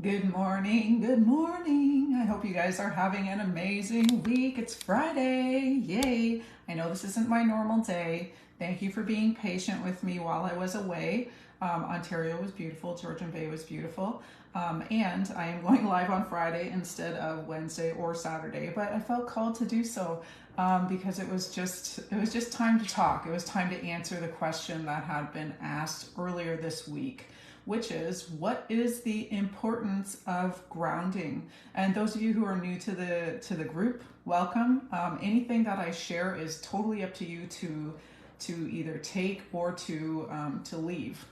Good morning, good morning. I hope you guys are having an amazing week. It's Friday, yay. I know this isn't my normal day. Thank you for being patient with me while I was away. Ontario was beautiful, Georgian Bay was beautiful. And I am going live on Friday instead of Wednesday or Saturday, but I felt called to do so because it was just time to talk. It was time to answer the question that had been asked earlier this week, which is, what is the importance of grounding? And those of you who are new to the group, welcome. Anything that I share is totally up to you to either take or to leave.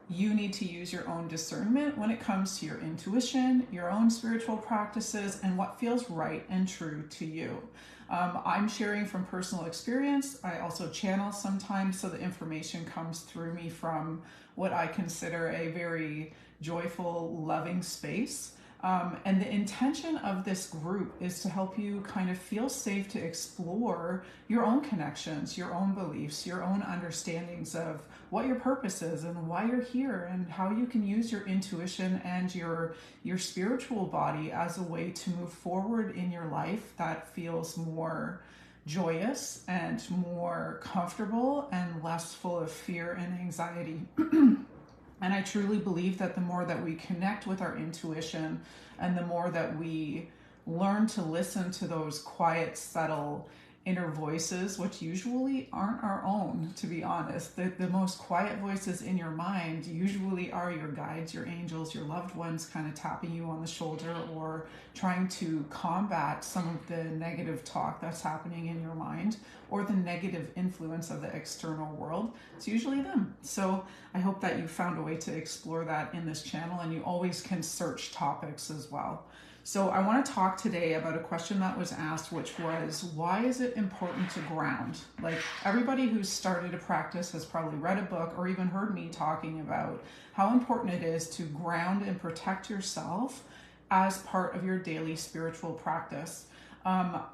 You need to use your own discernment when it comes to your intuition, your own spiritual practices, and what feels right and true to you. I'm sharing from personal experience. I also channel sometimes, so the information comes through me from what I consider a very joyful, loving space. And the intention of this group is to help you kind of feel safe to explore your own connections, your own beliefs, your own understandings of what your purpose is and why you're here, and how you can use your intuition and your spiritual body as a way to move forward in your life that feels more joyous and more comfortable and less full of fear and anxiety. And I truly believe that the more that we connect with our intuition and the more that we learn to listen to those quiet, subtle inner voices, which usually aren't our own, to be honest. The most quiet voices in your mind usually are your guides, your angels, your loved ones kind of tapping you on the shoulder or trying to combat some of the negative talk that's happening in your mind or the negative influence of the external world. It's usually them. So I hope that you found a way to explore that in this channel, and you always can search topics as well. So I want to talk today about a question that was asked, which was, why is it important to ground? Like, everybody who's started a practice has probably read a book or even heard me talking about how important it is to ground and protect yourself as part of your daily spiritual practice.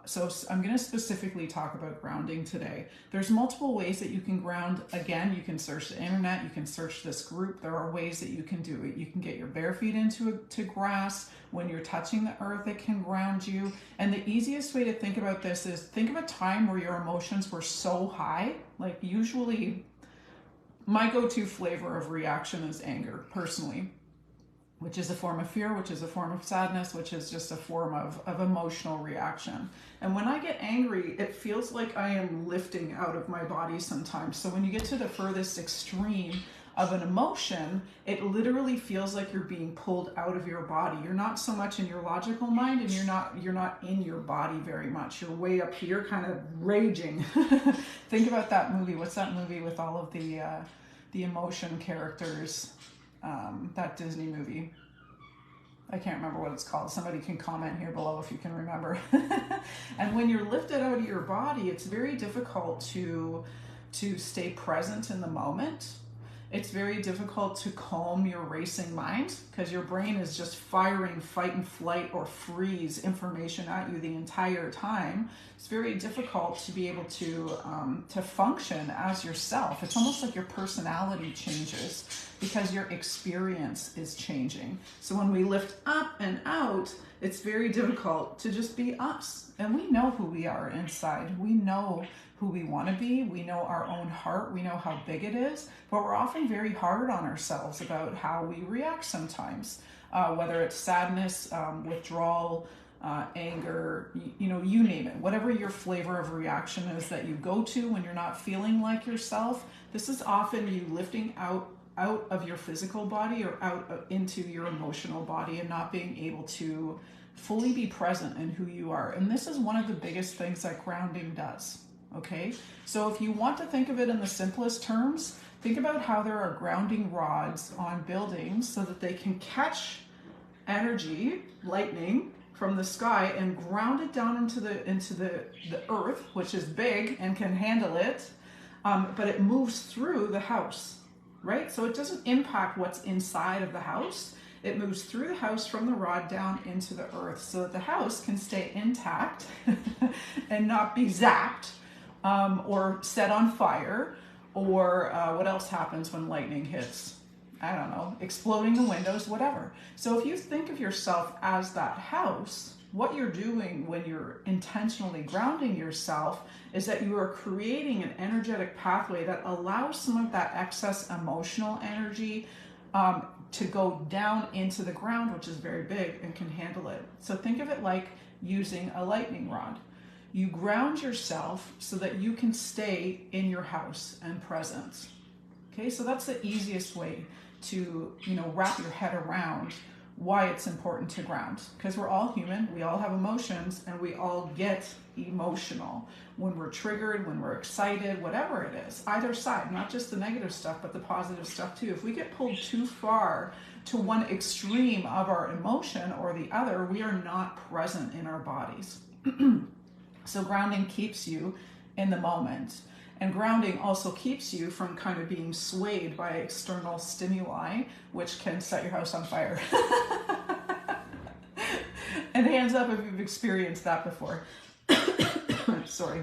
So I'm going to specifically talk about grounding today. There's multiple ways that you can ground. Again, you can search the internet, you can search this group. There are ways that you can do it. You can get your bare feet into grass. When you're touching the earth, it can ground you. And the easiest way to think about this is, think of a time where your emotions were so high. Like, usually my go-to flavor of reaction is anger, personally, which is a form of fear, which is a form of sadness, which is just a form of emotional reaction. And when I get angry, it feels like I am lifting out of my body sometimes. So when you get to the furthest extreme of an emotion, it literally feels like you're being pulled out of your body. You're not so much in your logical mind, and you're not in your body very much. You're way up here kind of raging. Think about that movie. What's that movie with all of the emotion characters? That Disney movie. I can't remember what it's called. Somebody can comment here below if you can remember. And when you're lifted out of your body, it's very difficult to stay present in the moment. It's very difficult to calm your racing mind because your brain is just firing fight and flight or freeze information at you the entire time. It's very difficult to be able to function as yourself. It's almost like your personality changes because your experience is changing. So when we lift up and out, it's very difficult to just be us. And we know who we are inside. We know who we want to be. We know our own heart. We know how big it is, but we're often very hard on ourselves about how we react sometimes, whether it's sadness, withdrawal, anger, you name it. Whatever your flavor of reaction is that you go to when you're not feeling like yourself, this is often you lifting out of your physical body or out into your emotional body and not being able to fully be present in who you are. And this is one of the biggest things that grounding does. Okay, so if you want to think of it in the simplest terms, think about how there are grounding rods on buildings so that they can catch energy, lightning, from the sky and ground it down into the earth, which is big and can handle it, but it moves through the house, right? So it doesn't impact what's inside of the house. It moves through the house from the rod down into the earth so that the house can stay intact and not be zapped or set on fire, or what else happens when lightning hits? I don't know, exploding the windows, whatever. So if you think of yourself as that house, what you're doing when you're intentionally grounding yourself is that you are creating an energetic pathway that allows some of that excess emotional energy to go down into the ground, which is very big and can handle it. So think of it like using a lightning rod. You ground yourself so that you can stay in your house and present. Okay, so that's the easiest way to, wrap your head around why it's important to ground, because we're all human, we all have emotions, and we all get emotional when we're triggered, when we're excited, whatever it is, either side, not just the negative stuff, but the positive stuff too. If we get pulled too far to one extreme of our emotion or the other, we are not present in our bodies. So grounding keeps you in the moment. And grounding also keeps you from kind of being swayed by external stimuli, which can set your house on fire. And hands up if you've experienced that before. Sorry.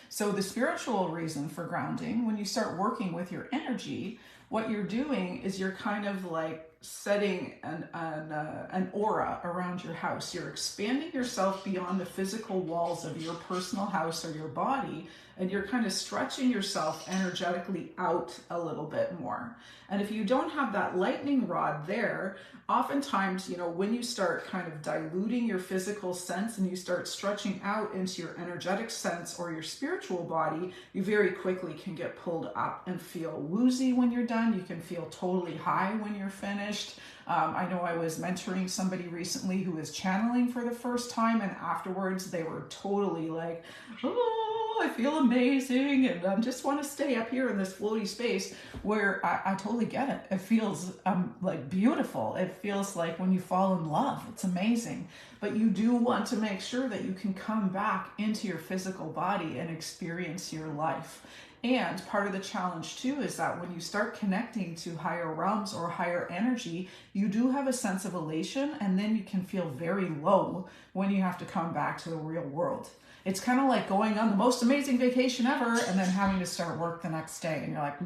So the spiritual reason for grounding, when you start working with your energy, what you're doing is you're kind of like setting an aura around your house. You're expanding yourself beyond the physical walls of your personal house or your body, and you're kind of stretching yourself energetically out a little bit more. And if you don't have that lightning rod there, oftentimes, when you start kind of diluting your physical sense and you start stretching out into your energetic sense or your spiritual body, you very quickly can get pulled up and feel woozy when you're done. You can feel totally high when you're finished. I know I was mentoring somebody recently who was channeling for the first time, and afterwards they were totally like, oh, I feel amazing, and I just want to stay up here in this floaty space, where I totally get it. It feels like beautiful. It feels like when you fall in love. It's amazing. But you do want to make sure that you can come back into your physical body and experience your life. And part of the challenge too is that when you start connecting to higher realms or higher energy, you do have a sense of elation, and then you can feel very low when you have to come back to the real world. It's kind of like going on the most amazing vacation ever and then having to start work the next day, and you're like,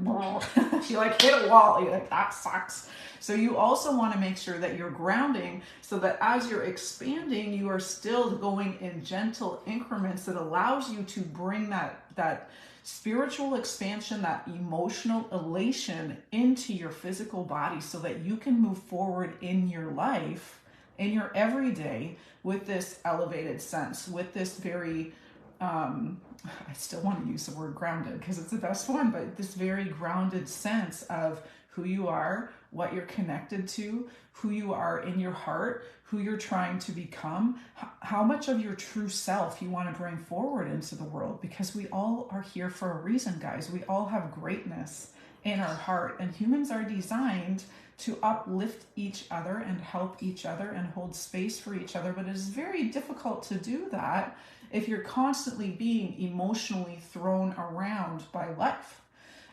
you like hit a wall, you're like, that sucks. So you also want to make sure that you're grounding so that as you're expanding, you are still going in gentle increments that allows you to bring that spiritual expansion, that emotional elation into your physical body so that you can move forward in your life, in your everyday, with this elevated sense, with this very, I still want to use the word grounded because it's the best one, but this very grounded sense of who you are, what you're connected to, who you are in your heart, who you're trying to become, how much of your true self you want to bring forward into the world, because we all are here for a reason, guys. We all have greatness in our heart, and humans are designed to uplift each other and help each other and hold space for each other. But it is very difficult to do that if you're constantly being emotionally thrown around by life.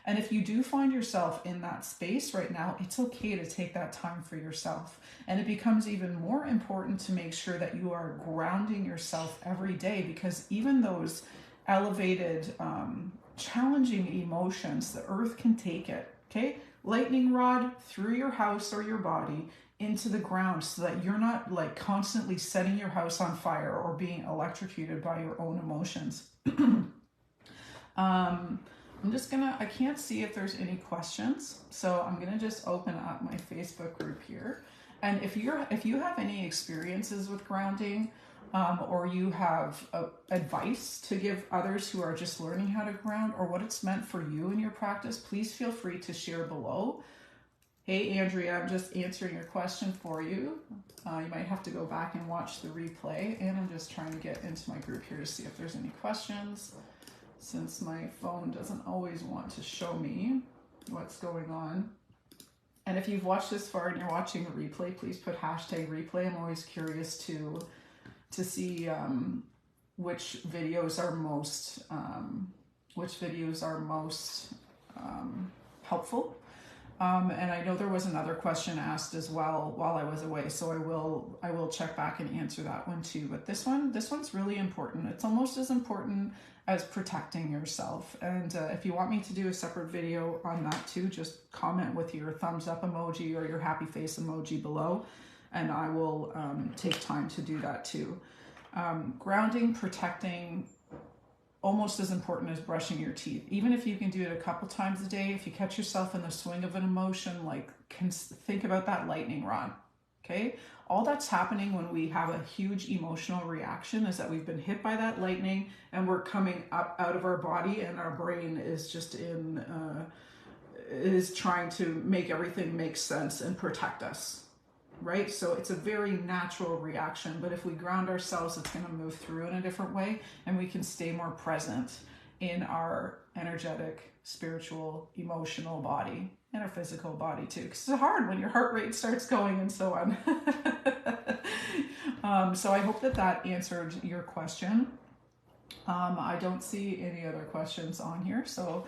And if you do find yourself in that space right now, it's okay to take that time for yourself. And it becomes even more important to make sure that you are grounding yourself every day, because even those elevated, challenging emotions, the earth can take it, okay? Lightning rod through your house or your body into the ground so that you're not like constantly setting your house on fire or being electrocuted by your own emotions. I'm just I can't see if there's any questions, so I'm gonna just open up my Facebook group here. And if you have any experiences with grounding, or you have advice to give others who are just learning how to ground, or what it's meant for you in your practice, please feel free to share below. Hey, Andrea, I'm just answering your question for you. You might have to go back and watch the replay, and I'm just trying to get into my group here to see if there's any questions, since my phone doesn't always want to show me what's going on. And if you've watched this far and you're watching the replay, please put #replay. I'm always curious to see which videos are most helpful. And I know there was another question asked as well while I was away, so I will check back and answer that one too. But this one's really important. It's almost as important as protecting yourself. And if you want me to do a separate video on that too, just comment with your thumbs up emoji or your happy face emoji below, and I will take time to do that too. Grounding, protecting, almost as important as brushing your teeth. Even if you can do it a couple times a day, if you catch yourself in the swing of an emotion, like think about that lightning rod, okay? All that's happening when we have a huge emotional reaction is that we've been hit by that lightning and we're coming up out of our body, and our brain is just is trying to make everything make sense and protect us. Right? So it's a very natural reaction, but if we ground ourselves, it's going to move through in a different way, and we can stay more present in our energetic, spiritual, emotional body and our physical body too. Because it's hard when your heart rate starts going and so on. So I hope that that answered your question. I don't see any other questions on here, so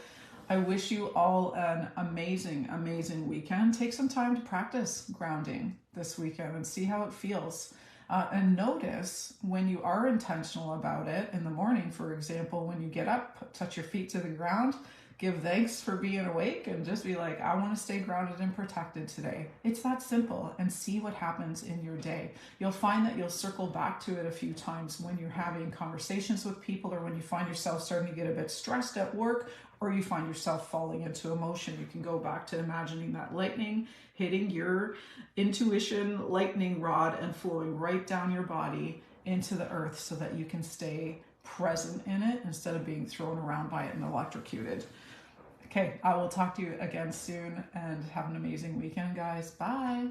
I wish you all an amazing, amazing weekend. Take some time to practice grounding this weekend and see how it feels. And notice when you are intentional about it in the morning, for example, when you get up, touch your feet to the ground, give thanks for being awake, and just be like, I want to stay grounded and protected today. It's that simple, and see what happens in your day. You'll find that you'll circle back to it a few times when you're having conversations with people, or when you find yourself starting to get a bit stressed at work, or you find yourself falling into emotion. You can go back to imagining that lightning hitting your intuition lightning rod and flowing right down your body into the earth, so that you can stay present in it instead of being thrown around by it and electrocuted. Okay, I will talk to you again soon, and have an amazing weekend, guys. Bye.